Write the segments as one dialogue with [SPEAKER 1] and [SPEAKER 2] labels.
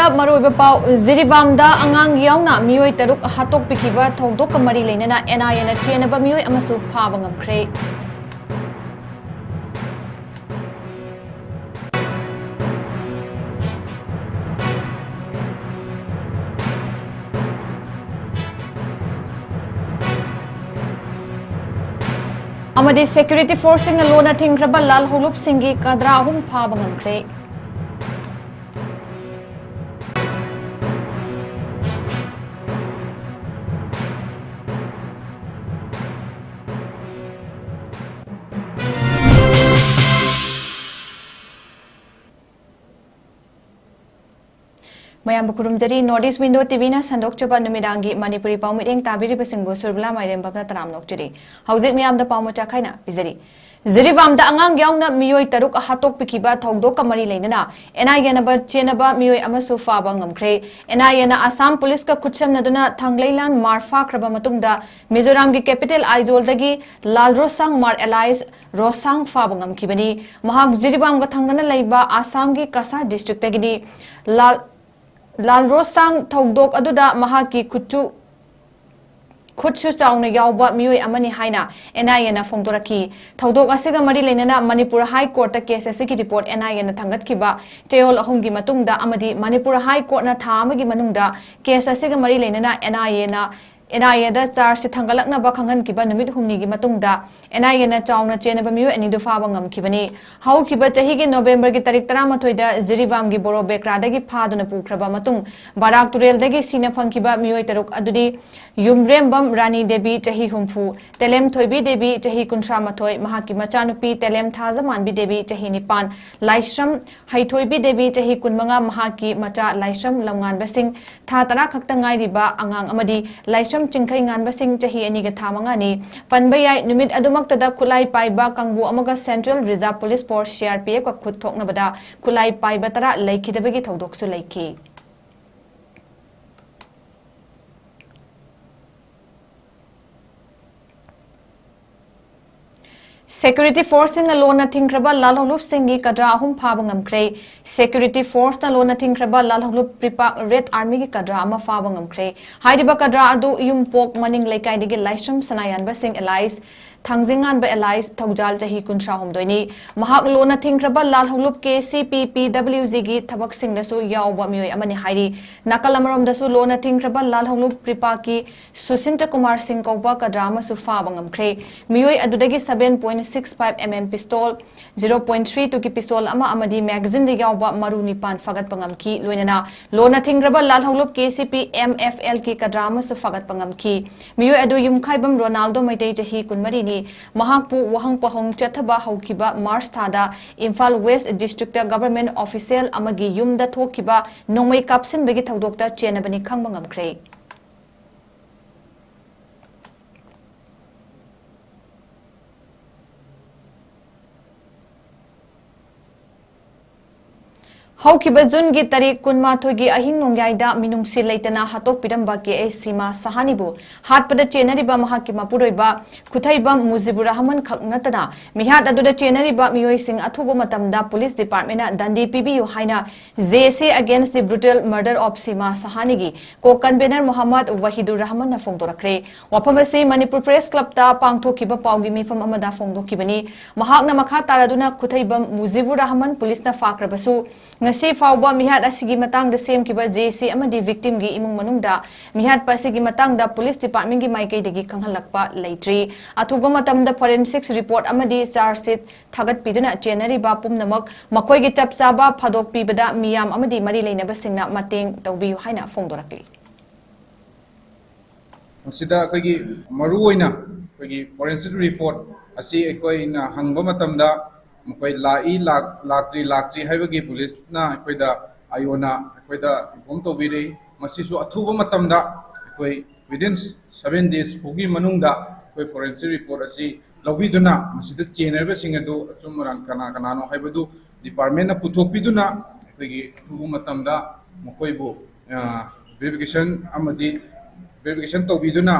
[SPEAKER 1] ꯃꯅꯤꯄꯨꯔꯗ ꯃꯔꯨꯑꯣꯏꯕ ꯄꯥꯎ ꯖꯤꯔꯤꯕꯥꯝꯗ ꯑꯉꯥꯡ ꯌꯥꯎꯅ ꯃꯤꯑꯣꯏ 3 ꯍꯥꯠꯇꯣꯛꯄꯤꯈꯤꯕ ꯊꯧꯗꯣꯛꯀ ꯃꯔꯤ ꯂꯩꯅꯅ NIAꯅ ꯆꯦꯟꯅꯕ ꯃꯤꯑꯣꯏ ꯑꯃꯁꯨ ꯐꯥꯕ ꯉꯝꯈ꯭ꯔꯦ꯫ अमदी सेक्यूरिटी फोर्सिंग लोना थिंग्रब लाल हौलुप सिंगी Kadra अहुम फाब ngमख्रे। मयाम खुरुमजरी north east window TV ना संदोकचबा नुमिदांगी मणिपुरी पाउमिरेंग ताबिरिबसिंगबु सुरबला माइरेम बबना तराम नोकचरी हौजिक मयाम दा पाउमचा खाइना पिजरी जिरीबामदा अंगांग यावना मियोय 3 हातोकपिखिबा थौदोक मरी लेनना NIAनबा चेनबा मियोय अमसु फाबा ngमख्रे। NIAना आसाम पुलिस का खुचमनदुना थांगलैलान मार फाख्रबा मतुंगदा मिजोराम की कैपिटल आइजोलदगी लाल रोसांग मार एलाइज रोसांग फाबा ngमखिबनी। महाग जिरीबामगा थांगना लैबा आसाम की कासार डिस्ट्रिक्टगिदी लाल रोसांग थौदोक अदुदा महाकी खुदसु चाउना यावबा मियोय अमनी हाइना NIAना फोंदोरखी। थौदोक असिगा मरी लेनना मणिपुर हाई कोर्ट केस असिगी रिपोर्ट NIAना थांगतखिबा टेओल अहुमगी मतुंगदा अमदी मणिपुर हाई कोर्टना था अमगी मनुंगदा केस असिगा मरी लेनना NIAदा चार्ज थांगलकनबा खंगनखिबा नुमित हुमनीगी मतुंगदा NIAना चाउना चेनबा मियोय अनिदु फाबा ngमखिबनी। हौखिबा चहीगी नोवेम्बर की तारीख 13 दा जिरीबामगी बोरो बेक्रादगी फादुना पुख्रबा मतुंग बाराक तुरेलदगी सीना फंखिबा मियोय 3 अदुदी युमरेमबम रानी देवी चही 40, तेलेम थोइबी देवी चही 38, महाकी मचानुपी तेलेम थाजमानबी देवी चही 9, लाइश्रम हैथोइबी देवी चही 15, महाकी मचा लाइश्रम लमगानबसिंग था 10 खक्ता ngairiba angang amadi लाइश्रम 𝐂𝐲𝐯𝐞 चही 2 ga था 5 ni panba yai numit adumaktada khulai paiba kangbu amaga central reserve police force CRPF का खुद थोकनबदा खुलाई पाइबा 3 लैखिदबगी थौदोकसु लैखि। सेक्यूरिटी फोर्स लोना थिंग्रब लाल हौलुप सिंगी कद्रा अहुम फाब ngमख्रे। सेक्यूरिटी फोर्स लोना थिंग्रब लाल हौलुप प्रिपाक रेड आर्मी की कद्रा अमा फाब ngमख्रे। हाइदिबा कद्रा अदु युमपोक मनिंग लेकाइदगी लाइश्रम सनायानबा सिंग एलाइज थांजिंगानबा एलाइज थौजाल चही 39 महाक लोना थिंग्रब लाल हौलुप के CPPWG की थबक सिंगदसु यावबा मियोय अमनि हाइरि नाकल अमरोमदसु लोना थिंग्रब लाल हौलुप प्रिपा की सुसिंत कुमार सिंह कौबा कद्रा अमसु फाब ngमख्रे। मियोय अदुदगी 7.65 mm पिस्तौल 0.32 की पिस्तौल अमा अमदी मैगजीन दे यावबा मरु निपान फगत पंगमखी लोइनना लोना थिंग्रब लाल हौलुप KCP MFL की कद्रा अमसु फगत पंगमखी। मियोय अदु युमखाइबम रोनाल्डो मैतै चही 19 महाकपु वहंग पहंग चथबा हौखिबा मार्च थादा Imphal west district government official अमगी युमदा थोखिबा नोंमै कापसिनबगी थौदोकता चेनबनी खंगबा ngमख्रे। हौखिबा जून की तारीख 12 की अहिंग नोंग्याइदा मिनुंगसि लेतना हातोक पिरंबा 𝐂𝐲𝐯𝐞 ꯁꯍꯥꯅꯤबु हातपदा चेनरिबा महाकी मपुरोइबा खुथैबा मुजिबुर रहमान खकनतना मिहात अदुदा चेनरिबा मियोइसिंग अथुबा मतमदा पुलिस डिपार्टमेंट दंडी पिबियु हाइना JC against the brutal murder of 𝐶𝐲 ꯁꯍꯥꯅꯤगी को कन्वेनर मोहम्मद वहीदुर रहमान फोंदोरखरे। वफमसी मणिपुर प्रेस क्लब ता पांगथोखिबा पाउगी मिफम अमदा फोंदोखिबनी महाकना मखा तारादुना खुथैबा मुजिबुर रहमान पुलिसना फाक्रबसु ngasi fawba mihat asigi matang da sem kiba JC amadi victim gi imung manungda mihat pasigi matang da police department gi maikai degi khanghalakpa leitri athuga matam da forensics report amadi charge sheet thagat piduna chenari ba pumnamak makoi gi chapchaba phadok pibada miyam amadi mari leinaba singna mateng tawbiyu haina phongdorakli
[SPEAKER 2] masida akoigi maru oina akoigi forensic report asi akoi na hangba matam da मकोई लाक्ट्री हाइबगी police ना अखोइदा आयोना अखोइदा inform तौबिरे मसिसु अथुबा मतमदा अखोइ विदिन 7 days फुगी मनुंगदा अखोइ फोरेंसिक रिपोर्ट असि लौबिदुना मसिदा चेनरबा सिंगदु अचुमरान कनानो हाइबदु डिपार्टमेंट ना पुथोपिदुना अखोइगी अथुबा मतमदा मकोइबु वेरिफिकेशन तौबिदुना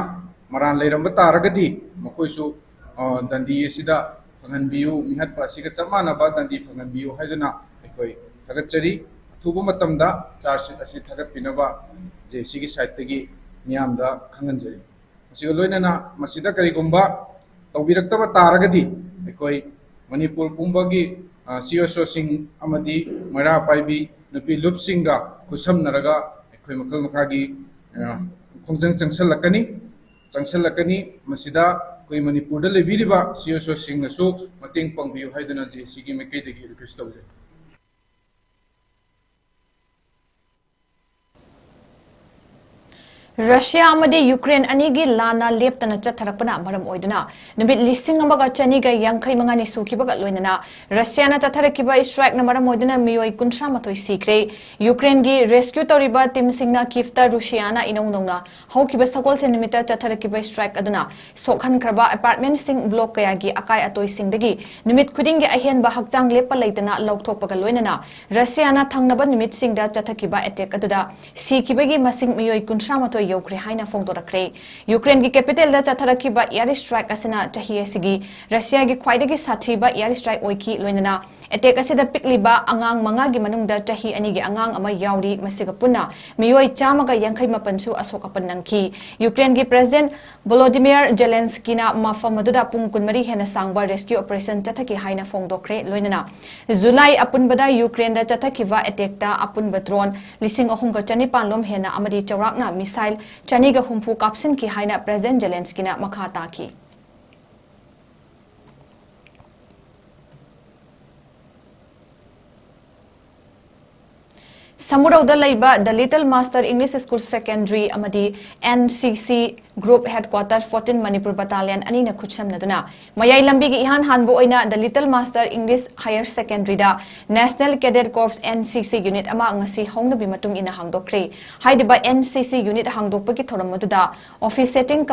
[SPEAKER 2] मरान लेरंबा तारगदी मकोइसु दंडी एसिदा फंगनबियु मिहत पासिगा चमानबा दंडी फंगनबियु हाइदुना अखोइ थगचरी थुबा मतमदा चार्जशीट असी थगतपिनबा JC की साइड तगी मियामदा खंगनजरी मसिगा लोइनना मसिदा करिगुंबा तौबिरक्तबा तारगदी अखोई मणिपुर पुंबगी CSO सिंह अमदी मरा पाइबी नुपी लुप सिंगा खुसमनरगा अखोई मखल मखागी खोंजंग चंगसलकनी मसिदा कोई मणिपुर लेबिरिबा CSO सिंह नसु मतेंग पंगबियु हाइदना JC की मेकेदगी रिक्वेस्ट तौजे
[SPEAKER 1] रशिया अमदी यूक्रेन अनिगी लाना लेप्तना चथरकपना मरम ओइदना नुमित लिसिंग अमगा चनीगा यांखै मंगानी सुखिबगा लोइनना रशियाना चथरकिबा स्ट्राइक न मरम ओइदना मियोय 93 सिक्रे यूक्रेन गी रेस्क्यू तौरिबा टीम सिंगना किफ्ता रुसियाना इनौनौना हौकिबा सकोलसे निमिता चथरकिबा स्ट्राइक अदुना सोखनख्रबा अपार्टमेंट सिंग ब्लॉक कयागी अकाय अतोय सिंगदगी निमित खुदिंगे अहेनबा हकचांग लेपा लेतना लौथोकपगा लोइनना रशियाना थंगनबा निमित सिंगदा चथरकिबा अटैक अदुदा सिखिबगी मसिंग मियोय 93 योग्रे हाइना फोंदोरखरे यूक्रेन की कैपिटल दा चथरखिबा एयर स्ट्राइक असना चाही एसिगी रशिया की ख्वाइदगी साथीबा एयर स्ट्राइक ओइकी लोइनना अटैक असिदा पिकलिबा अंगांग मंगागी मनुंगदा चाही अनिगी अंगांग अमा यावरी मसिगा पुन्ना मियोय चामगा यांखै मपनसु असोक अपन नंखी यूक्रेन की प्रेसिडेंट वोलोदिमिर जेलेंस्कीना मफम मदुदा पुंग कुनमरी हेना सांगबा रेस्क्यू ऑपरेशन चथकी हाइना फोंदोखरे लोइनना जुलाई अपुनबदा यूक्रेन दा चथखिबा अटैक दा अपुनबा ड्रोन लिसिंग अहुंगा चनिपान लोम हेना अमदी चौराकना मिसाइल चनीगा हुंफु कापसिन की हाइना प्रेसिडेंट जेलेंस्कीना मखा ताकी समुरौदा लैबा the little master English school secondary अमदी NCC group headquarter 14 Manipur battalion अनीना खुचमनदुना मयाई लंबी की इहान हानबो ओइना the little master English higher secondary दा national cadet corps NCC unit अमा ngasi हौनबी मतुंग इना हांगदोखरे हाइदिबा NCC यूनिट हांगदोकपगी थोरमदुदा office setting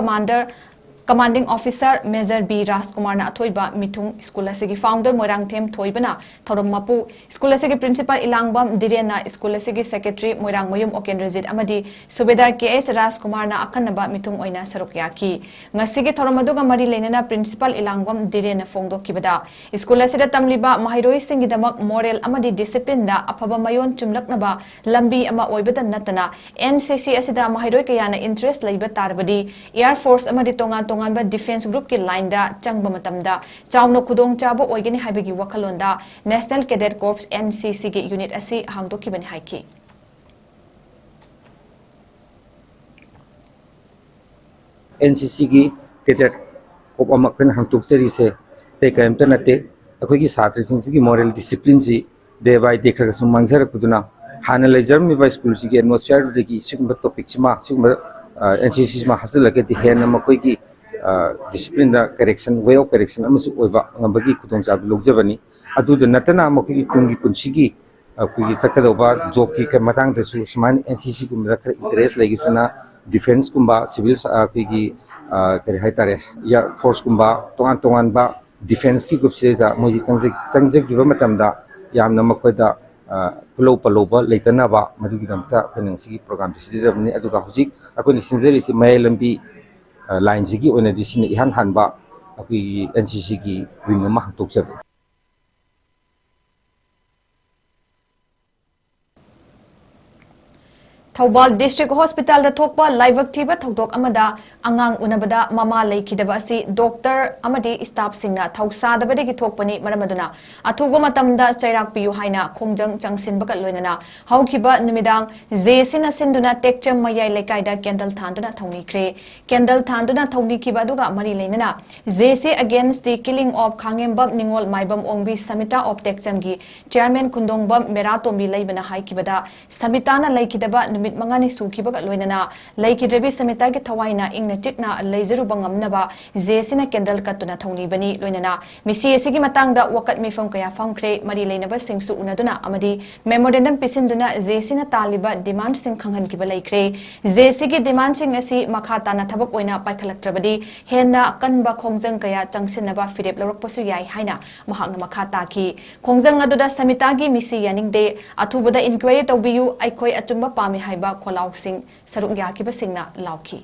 [SPEAKER 1] commanding officer major B Rajkumar ना अथोइबा मिथुंग स्कूल असिगी फाउंडर मोरांगथेम थोइबना थोरम मपु स्कूल असिगी प्रिंसिपल इलांगबम दिरेना स्कूल असिगी सेक्रेटरी मोरांग मयुम ओकेंद्रजित अमदी सुबेदार KS राजकुमार ना अखनबा मिथुंग ओइना सरुक याकी ngasiगी थोरमदुगा मरी लेनेना प्रिंसिपल इलांगबम दिरेना फोंगदोकिबदा स्कूल असिदा तमलिबा माहिरोइ सिंगी दमक मोरल अमदी डिसिप्लिन दा अफबा मयोन चुमलकनबा लंबी अमा ओइबदा नतना NCC असिदा माहिरोइ कयाना इंटरेस्ट लैबा तारबदी एयर फोर्स अमदी तोंगान डिफेंस ग्रुप की लाइन दा चंगबा मतमदा चाउनो खुदोंग चाबो ओइगनी हाइबगी वखलोंदा नेशनल कैडेट कॉर्प्स NCC की यूनिट असी हांगदोकिबनी हाइकी
[SPEAKER 3] NCC की कैडेट कॉर्प अमकन हांगतोकचरी से ते कयमत नते अखोगी छात्रसिंग की मोरल डिसिप्लिन जी दे बाय देखरग सुम मांगजरकुदुना हाना लेजरमिबा स्कूल की एटमॉस्फेयर देगी सिगुम टॉपिक सिमा सिगुम NCC मा हसलके दी हेन मकोई discipline correction way of correction बगी खुदोंचाब लौजबनी अदुद नतना मकोई तुंगी पुंसीगी अखोई सकदोबा जॉब की मतंगदसु समान NCC गुम खर इंटरेस्ट लेगिसना डिफेंस कुंबा सिविल अखोई करि हाइतारे या फोर्स कुंबा तोंगान तोंगान बा डिफेंस की ग्रुप से मोजी संजगिबा मतमदा यामना मकोइदा पुलो पलोबा लेतनाबा मदुगिदमता पेनंसी प्रोग्राम सिजरबनी अदुगा हुजिक अखोई सिंजरिसि मय लंबी लाइन सिगी ओने दिसिन इहान हानबा अखोई NCC की विंग अमा हांगतोकजब
[SPEAKER 1] थौबाल डिस्ट्रिक्ट हॉस्पिटल दा थोकपा लाइवक थीबा थौदोक अमदा अंगांग उनबदा ममा लेखिदबा असि डॉक्टर अमदी स्टाफ सिंगना थौसादबदगी थोकपनी मरमदुना अथुगो मतमदा चैराक पियु हाइना खोंजंग चंगसिनबका लोइनना हौखिबा नुमिदांग जेसिना सिंदुना टेकचम मयाई लेकाइदा कैंडल थांदुना थौनिख्रे कैंडल थांदुना थौनिखिबा दुगा मरी लेनना JC against the killing of Khangembam Ningol Maibam Ongbi Samita of टेकचमगी चेयरमैन खुंदोंबम मेरातोंबी लेबना हाइकिबदा समिताना लेखिदबा मंगानी सूखीबगा लोइनना लेखिद्रबी समिता के थवाइना इंगना चिकना लेजरुबा ngamnaba जेसिना कैंडल कतुना थौनीबनी लोइनना मिसी एसिगी मतंगदा वकत मिफम कया फमख्रे मरी लेनबा सिंगसु उनदुना अमदी मेमोरेंडम पिसिनदुना जेसिना तालिबा डिमांड सिंग खंगनकिबा लेख्रे जेसिगी डिमांड सिंग असि मखाताना थबक ओइना पाइखलक्त्रबदी हेना कनबा खोंजंग कया चंगसिनबा फिरेप लौरकपसु याई हाइना महांगना मखाता की खोंजंग अदुदा समितागी मिसी यानिंगदे अथुबदा इंक्वायरी तौबियु आइखोय अचुंबा पामी हाइबा खोलाव सिंग सरुक याकिबा सिंगना लाउखी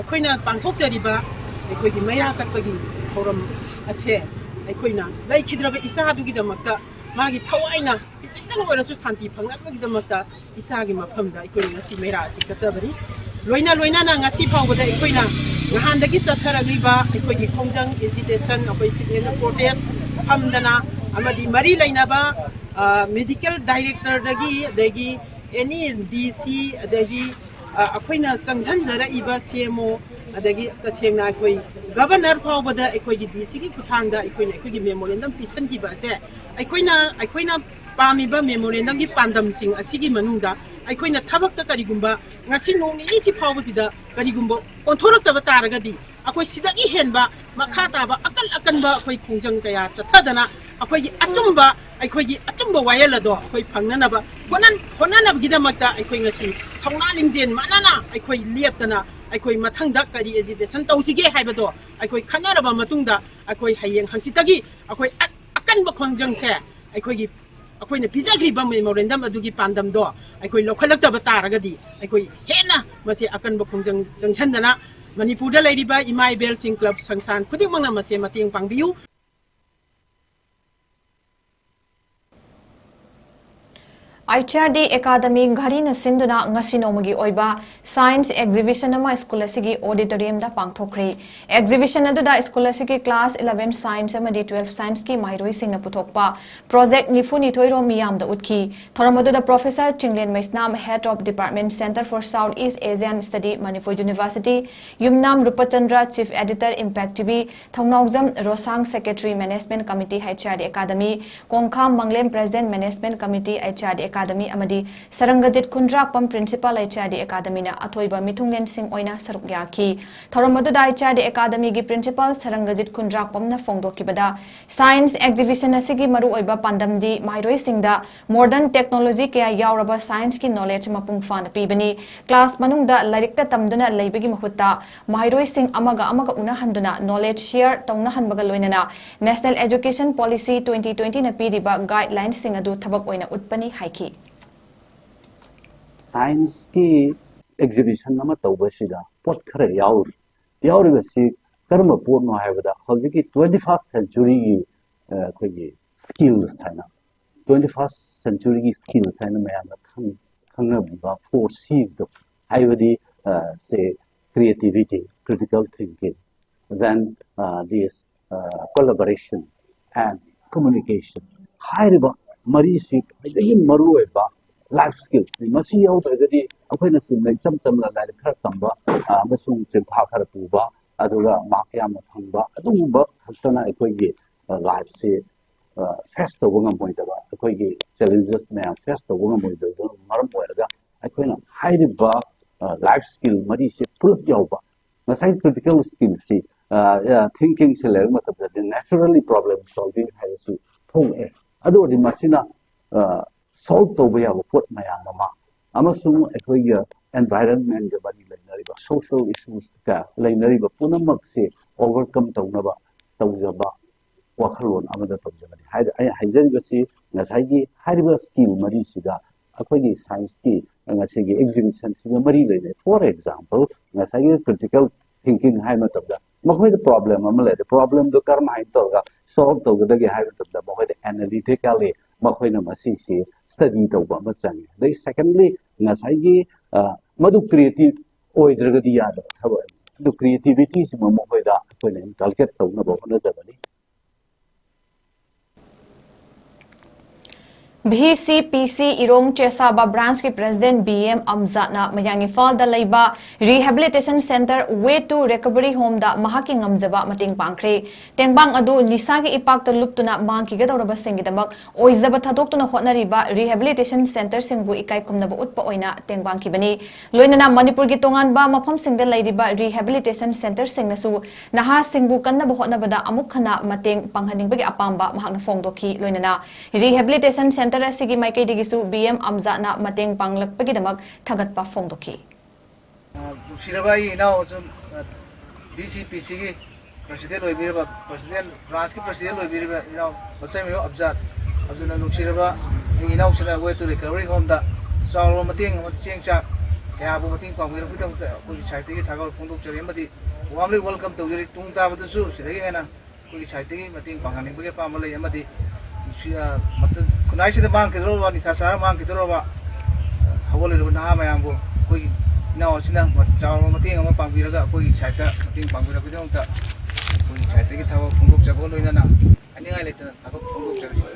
[SPEAKER 4] अखोइना पांथोकजरिबा अखोइगी मया कटपगी थौरम असे अखोइना लेखिद्रबा इसादुगिदमक्ता मागी थवाइना खिचितंग ओइरसु शांति फंगनबगीदमक्ता इसागी मफमदा अखोई ngasi मेरा asi kasabari loina loina na ngasi phawbada अखोइना ngahandagi chatharagliba अखोइगी खोंजंग एजिटेशन अखोइ सिग्नेचर प्रोटेस्ट हमदना amadi mari lainaba medical director dagi adagi any DC adagi अखोइना चंगझनजरा इबा CMO adagi tasengna अखोइ गवर्नर फावबदा अखोइगी DC की खुथांगदा अखोइना अखोइगी मेमोरेंडम पिसनगिबा से अखोइना पामिबा मेमोरेंडम की पांडम Singh असिगी मनुंगदा अखोइना थबक्ता करिगुंबा ngasi nongni isi phawbasida karigumbo onthorktaba taragadi अखोइ सिदगी हेनबा मखा ताबा अकल अकनबा अखोइ खुंजंग कया चथदना अखोइगी अचुंबा वायलदो अखोइ फंगनबा होननबगिदमक्ता अखोइ ngasi थौना लिंजेन मानना अखोइ लेपतना अखोइ मथंगदा करी एजिटेशन तौसिगे हाइबदो अखोइ खनरबा मतुंगदा अखोइ हयेंग हंसितगी अखोइ अकनबा खुंजंग से अखोइगी अखोइना पिजाग्रिबा मेमोरेंडम अदुगी पांडमदो अखोइ लोखलक्तबा तारगदी अखोइ हेना मसे अकनबा खुंजंग जंगसनदना मणिपुरदा लेरिबा इमा इबेल सिंह क्लब संस्थान खुदिमंगना मसे मतेंग पांगबियु
[SPEAKER 1] ICRD Academy Gharina Sinduna ngasi nomagi oiba science exhibition ama school asigi auditorium da pangthokri exhibition adu da school asigi class 11 science ama 12 science ki mairoi singna puthokpa project nifuni thoiro miyam da utki thoramadu da professor Chinglen Maisnam head of department Center for Southeast Asian Study Manipur University Yumnam Rupachandra chief editor Impact TV Thongnaujam Rosang secretary management committee ICRD Academy Kongkham Manglem president management committee ICRD Academy amadi Sarangajit Kundrapam principal ICRD Academy na athoiba mithunglen sing oina saruk yaki thoramadu da ICRD Academy gi principal Sarangajit Kundrapam na fongdokibada science exhibition asigi maru oiba pandamdi mairoi singda modern technology kya yauraba science ki knowledge mapung fana pibani class manungda lairikta tamduna leibagi mahutta mairoi sing amaga una handuna knowledge share tawna hanbaga loinana National Education Policy 2020 na piriba guidelines sing adu thabak oina utpani haiki
[SPEAKER 5] Science की exhibition nama tawbasida pot khare yauribasi karma porno haibada hojiki 21st century ki skills thaina 21st century ki skills thaina mayamna khangna ba forces the haibadi say creativity critical thinking then this collaboration and communication haiba mari si maru ba life skills masi yau tagadi akoina sunna isam samla la khar tamba amasung chintha khar puba aduga makya ma thangba aduba hasana akoigi life se face to ngam moidaba akoigi challenges me face to ngam moidaba maram moiraga akoina haiba life skill mari se put yauba nasai critical skills si thinking se le matabda naturally problem solving haisu thong e adu di masina solve tawba yaba pot mayam ama amasung akoigi environment ga bari lainariba social issues ka lainariba punamak se overcome tawnaba tawjaba wakhalon amada tawjabani ai haijariba si ngasai hariba skill mari sida akoigi science ki ngasai gi exhibition siga mari lainai for example ngasai critical thinking hai matabda makhoi the problem amale the problem do karma hai toga solve tawga gi hai matabda makhoi analytically makhoi na masi si study tawba ma changi dai secondly ngasai gi madu creative oidragadi yada thaba the creativity si makhoi da koina calculate tawna ba na jabani
[SPEAKER 1] VCPC Irong Chesaba branch ki president BM Amzat na mayangi fall da laiba rehabilitation center way to recovery home da mahaki ngamjaba mating pangkre tengbang adu nisa ki ipak ta luptuna mangki ga dawraba singidamak oizaba thadok na hotnariba rehabilitation center singbu ikai kumna ba utpa oina tengbang ki bani loinana Manipur gi tongan ba mafam singda laidiba rehabilitation center singnasu naha singbu kanna ba hotna bada amuk khana mateng panghaning bagi apamba mahakna fongdoki loinana rehabilitation center Sigi Maikay Digisu BM Amzat na mateng panglakpagi damak thagat pa fongdoki.
[SPEAKER 6] Sirabai now BCPC president Oibiriba president branch ki president Oibiriba now Basami Amzat Abzuna Nuksiraba now sila way to recovery home da so mating chengcha kaya bu mating pangwira putang ko chaiti ki thagal pungdok charimati warmly welcome to jeri tungta batusu sidai hena ko chaiti ki mating panganing bagi pamale yamati खुनाई से मांग के दरोबा निशा सारा मांग के दरोबा हवले रो ना मयाम को कोई नाव सिना चाव मतेंग अमा पांगबिरगा कोई साइटा मतेंग पांगबिरगा बिदोंता कोई साइटा की थाव फुंगोक जबो लोइना अनिंगाय लेतना थाव फुंगोक जबो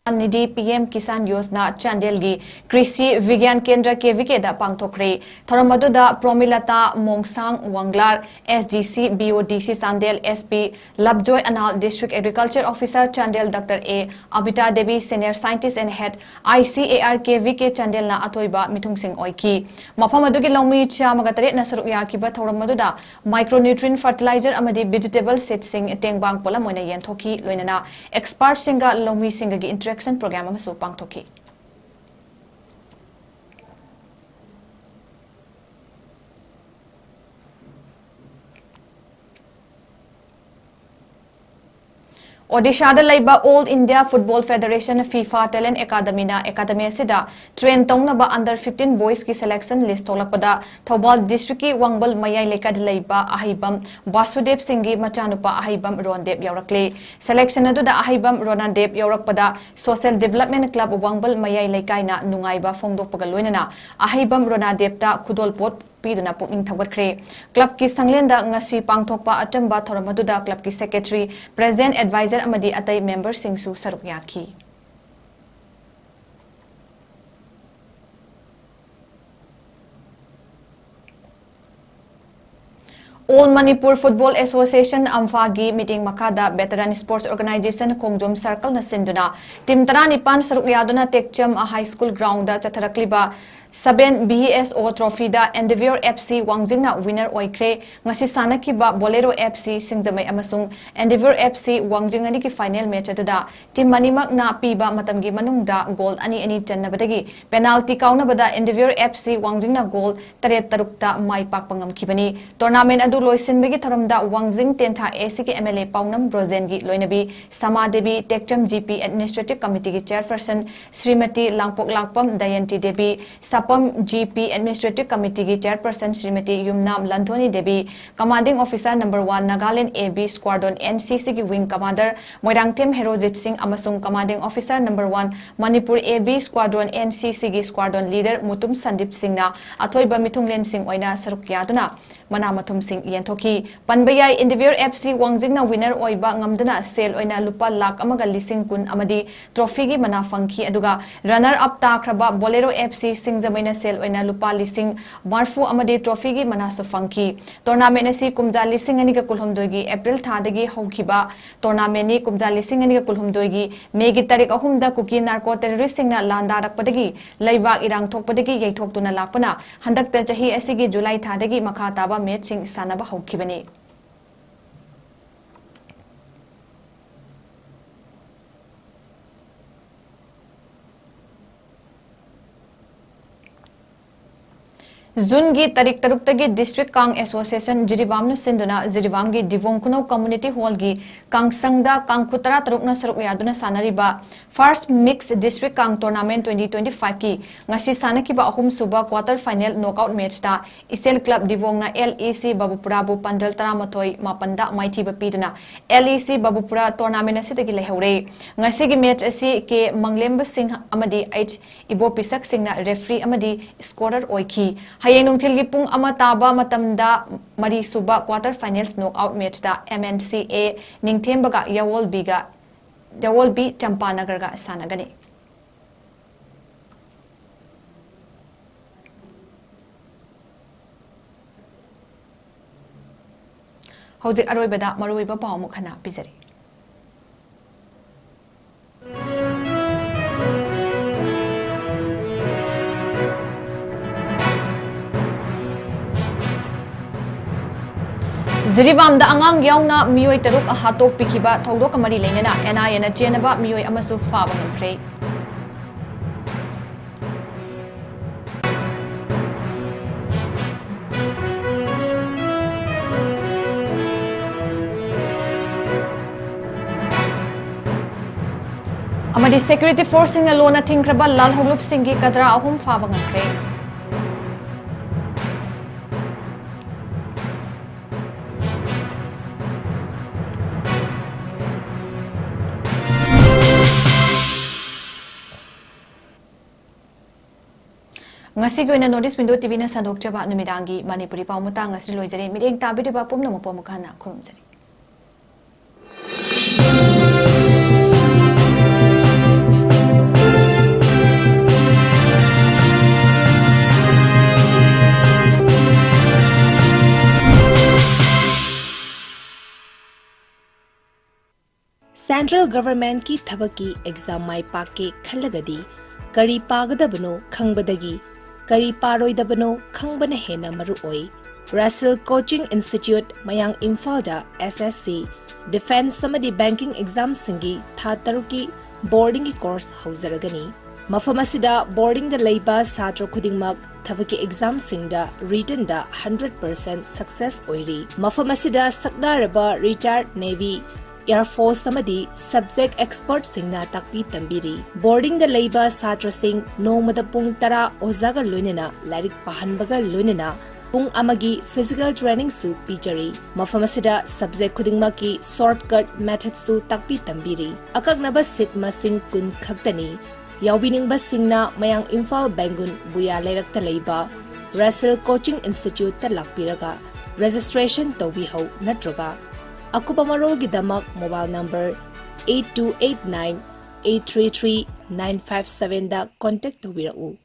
[SPEAKER 1] निधि पीएम किसान योजना चांदेल की कृषि विज्ञान केंद्र KVK दा पांगथोखरे थरम अदुदा प्रोमिलता मोंगसांग वांगलार SDC BODC चांदेल SP लबजोय अनाल district agriculture officer Chandel doctor A Abita Devi senior scientist and head ICAR KVK Chandel ना अथोइबा मिथुंगसिंग ओइकी मफम अदुगी लौमी चामगतरे नसरुक याकिबा थरम अदुदा माइक्रोन्यूट्रिएंट फर्टिलाइजर अमदी वेजिटेबल सीड सिंग टेंगबांग पोला मोइना येंथोकी लोइनना एक्सपर्ट सिंगा लौमी सिंगगी इंटरेक्शन प्रोग्राम अमसु पांगथोकी ओडिशादा लैबा all India football federation FIFA talent academy ना एकाडमी असिदा ट्रेन तौनबा अंडर 15 बॉयज की सिलेक्शन लिस्ट थोलकपदा थौबाल डिस्ट्रिक्ट की वांगबल मयाई लेकाद लैबा अहिबम वासुदेव सिंगी मचानुपा अहिबम रोनदेव यौरकले सिलेक्शन अदुदा अहिबम रोनादेव यौरकपदा सोशल डेवलपमेंट क्लब वांगबल मयाई लेकाइना नुंगाइबा फोंगदोकपगा लोइनना अहिबम रोनादेवता खुदोलपोट पीदुना पुकनिंग थगतखरे क्लब की संगलेंदा ngasi पांगथोकपा अचंबा थोरमदुदा क्लब की सेक्रेटरी प्रेसिडेंट एडवाइजर अमदी अतै मेंबर सिंगसु सरुक याखी All Manipur Football Association Amphagi meeting makada veteran sports organization Khongjom Circle na sinduna team taranipan saruk yaduna tekcham a high school ground da chatharakliba 7 BSO trophy da Endeavour FC Wangjingna winner oikre ngasi sanakiba Bolero FC Singjamai amasung Endeavour FC Wangjingani ki final match atuda team manimak na piba matamgi manungda goal ani channabadagi penalty kaunabada Endeavour FC Wangjingna goal 3-3 mai pakpangam khibani tournament adu loisinbegi tharamda Wangjing Tentha AC ki MLA Paunam Brozengi loinabi Samadevi Tekcham GP Administrative Committee ki chairperson Srimati Langpok Langpam Dayanti Devi Sapam GP Administrative Committee की chairperson Shrimati Yumnam Landhoni Devi commanding officer number 1 Nagaland AB squadron NCC की wing commander Moirangthem Herojit Singh अमसुंग commanding officer number 1 Manipur AB squadron NCC की squadron leader Mutum Sandeep सिंहना अथोइबा मिथुंगलेन सिंह ओइना सरुक यादुना मना मथुम सिंह येंथोकी पनबयाई Endeavour FC वांगजिंगना विनर ओइबा ngamduna सेल ओइना लुपा लाख अमगा लिसिंग कुन अमदी ट्रॉफी की मना फंखी अदुगा runner up ताख्रबा Bolero FC सिंगजमैना cell ओइना लुपा लिसिंग मार्फू अमदी ट्रॉफी की मनासु फंखी टूर्नामेंट असि कुमजा लिसिंग अनिगा कुलहुमदोगी अप्रैल थादगी हौखिबा टूर्नामेंट नि कुमजा लिसिंग अनिगा कुलहुमदोगी मेगी तारीख अहुमदा कुकी नार्को टेररिस्ट सिंगना लांदारकपदगी लैबाक इरांग थोकपदगी यैथोक्तुना लापना हंदकता चही असिगी जुलाई थादगी मखा ताबा मैच सिंग सानबा हौखिबनी जून की तारीख तरुक्तगी डिस्ट्रिक्ट कांग एसोसिएशन जिरीबाम सिंधुना जिरीबाम की दिवोंकुनो कम्युनिटी हॉल की कांगसंगदा कांगखुतरा तरुकना सरुक यादुना सानरिबा first mix district kang tournament 2025 की ngasi सानकिबा अहुम सुबा क्वार्टर फाइनल नॉकआउट मैच ता इसेल क्लब दिवोंगना LEC बाबुपुरा बु पंजल 13 मापंदा माइथीबा पीदना LEC बाबुपुरा टूर्नामेंट असिदगी लेहौरे ngasi की मैच असि के मंगलेम्ब सिंह अमदी H इबो पिसक सिंहना रेफरी अमदी स्कोरर ओइखी हयेंग नुंथिल की पुंग अमा ताबा मतमदा मरी सुबा क्वार्टर फाइनल नॉकआउट मैच दा MNCA निंगथेंबगा यावोल बी चंपानगर गा सानगनी हौजिक अरोइबदा मरुइबा पाव मुखना पिजरी जिरीबाम दा अंगांग यावना मियोय तरुक हातोक पिखिबा थौदोक मरी लेनना NIA ना चेनबा मियोय अमसु फाबा ngamkhre अमदी सिक्योरिटी फोर्स सिंग लोना थिंख्रबा लाल होलुप सिंह की कदरा अहुम फाबा ngamkhre ngasi ko ina notice window TV na sandok chaba numidangi manipuri paumuta ngasi loijari mireng tabidi ba pumna mo pamukana khurumjari.
[SPEAKER 7] Central government ki thabaki exam mai pake khallagadi kari pagadabano khangbadagi kari paroidabano khangbana hena maru oi. Russell Coaching Institute mayang Imphal SSC Defense samadi banking exam singi tha taruki boarding course hauzaragani. Mafam asida boarding da leiba satra khudingmak thabaki exam singda written da 100% success oiri. Mafam asida sakdaraba retired Navy Air Force samadi subject expert singna takpi tambiri. Boarding the labor satra sing no madapung tara ozaga lunena larik pahanbaga lunena pung amagi physical training su pichari. Mafamasida subject khudingmaki shortcut methods su takpi tambiri. Akagnaba sit masing kun khaktani. Yaubining basingna mayang Imphal Bangun buya leirakta leiba Russell Coaching Institute ta lakpiraga registration tobi ho natroga. Akupamarol gidamak mobile number 8289 833 957 da contact tobirau.